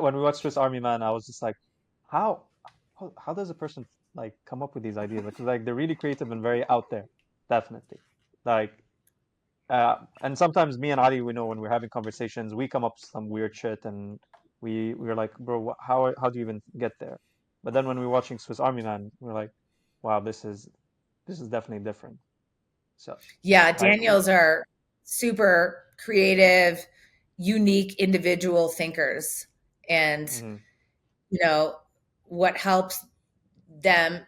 when we watched Swiss Army Man, I was just like, how how does a person like come up with these ideas? Because like they're really creative and very out there, definitely. Like and sometimes me and Ali, we know when we're having conversations, we come up with some weird shit, and we're like, bro, how do you even get there? But then when we're watching Swiss Army Man, we're like, wow, this is definitely different. So Yeah, like, Daniels are super creative, unique individual thinkers. And, mhm, you know, what helps them,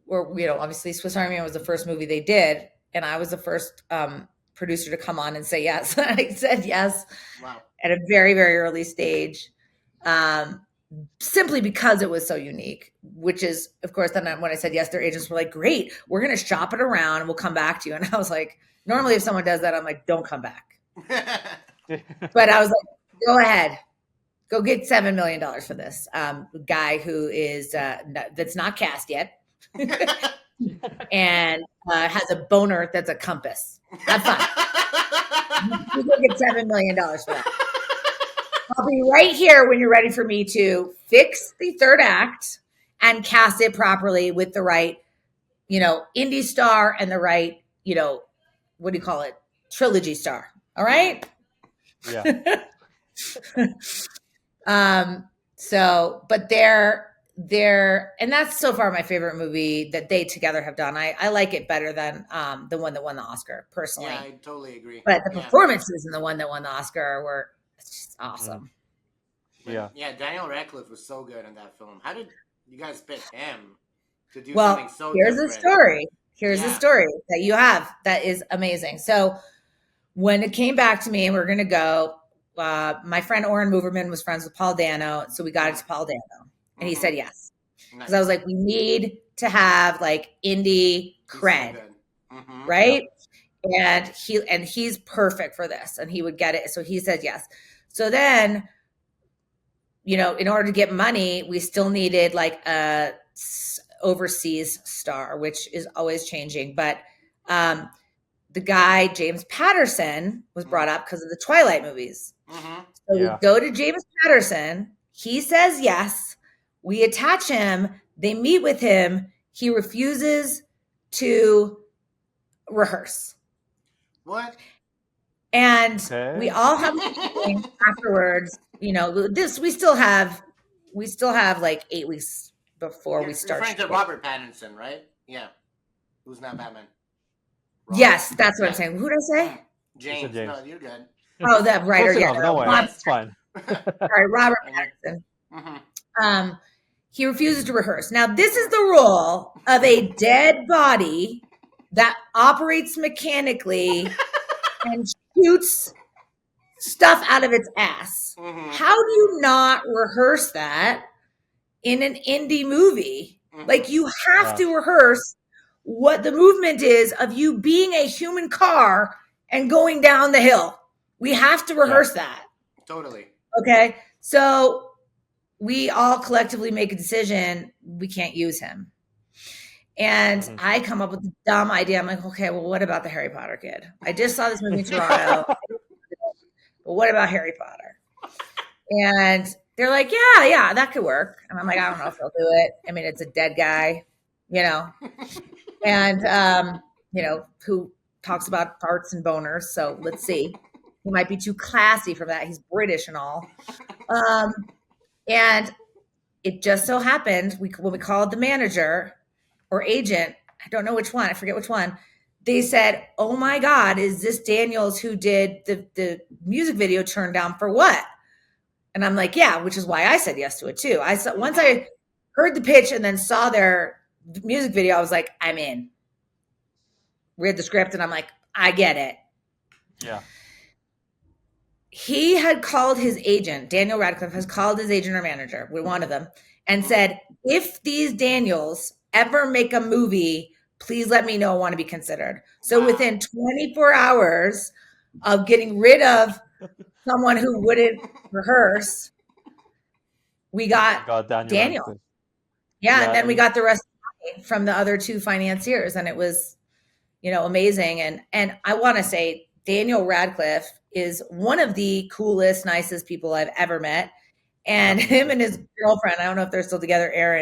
or, obviously Swiss Army Man was the first movie they did. And I was the first producer to come on and say yes. I said yes Wow. at a very, very early stage. Um, Simply because it was so unique, which is, of course, then when I said yes, their agents were like, great, we're going to shop it around and we'll come back to you. And I was like, normally if someone does that, I'm like, don't come back. But I was like, go ahead, go get $7 million for this guy who is that's not cast yet and has a boner that's a compass. Have fun. You go get $7 million for that. I'll be right here when you're ready for me to fix the third act and cast it properly with the right, indie star and the right, what do you call it? Trilogy star. All right. yeah. um, so, but they're, and that's so far my favorite movie that they together have done. I like it better than the one that won the Oscar personally. Yeah, I totally agree. But the Yeah. performances in the one that won the Oscar were just Mhm, awesome. yeah. Yeah, Daniel Radcliffe was so good in that film. How did you guys pick him to do something Well, so here's a different? story. Here's a Yeah. story that you have that is amazing. So when it came back to me and we are going to go, my friend Oren Moverman was friends with Paul Dano. So we got it to Paul Dano and he Mm-hmm. said yes. Because I was Nice. like, we need to have like indie He's so cred, good. Mm-hmm. Yeah. right? And he's perfect for this and he would get it. So he said yes. So then, in order to get money, we still needed like a overseas star, which is always changing. But um, the guy, James Patterson, was brought up because of the Twilight movies. Mm-hmm. So we Yeah. go to James Patterson. He says yes. We attach him. They meet with him. He refuses to rehearse. What? And we Okay. all have a meeting afterwards. This we still have like 8 weeks before we You're start referring to shooting. Robert Pattinson, right? Yeah. Who's not Batman? Robert. Yes, that's what I'm Yeah. saying. Who did I say? You said James. No, James. you're good. Oh, that writer. Close Yeah, enough. Don't no, worry. Robert. Yes. It's fine. Sorry, Robert Okay. Pattinson. Mm-hmm. He refuses to rehearse. Now, this is the role of a dead body that operates mechanically and shoots stuff out of its ass. Mm-hmm. How do you not rehearse that in an indie movie? Mm-hmm. Like, you have Yeah. to rehearse what the movement is of you being a human car and going down the hill. We have to Yeah. rehearse that. Totally. Okay. So we all collectively make a decision we can't use him. And Hmm. I come up with a dumb idea. I'm like, okay, well, what about the Harry Potter kid? I just saw this movie in Toronto. But what about Harry Potter? And they're like, yeah, that could work. And I'm like, I don't know if they'll do it. I mean, it's a dead guy, and who talks about farts and boners. So let's see. He might be too classy for that. He's British and all. And it just so happened when we called the manager or agent, I don't know which one, I forget which one. They said, "Oh my God, is this Daniels who did the music video turned down for what?" And I'm like, "Yeah," which is why I said yes to it too. I saw once I heard the pitch and then saw their music video, I was like, "I'm in." Read the script and I'm like, "I get it." Yeah. He had called his agent, Daniel Radcliffe has called his agent or manager, with one of them, and said, if these Daniels ever make a movie, please let me know. I want to be considered. So Wow. within 24 hours of getting rid of someone who wouldn't rehearse, we got God, Daniel Daniel. Radcliffe. Yeah. Yeah. And then we And got the rest from the other two financiers. And it was, amazing. And I want to say Daniel Radcliffe is one of the coolest, nicest people I've ever met. And him Definitely. and his girlfriend, I don't know if they're still together, Erin,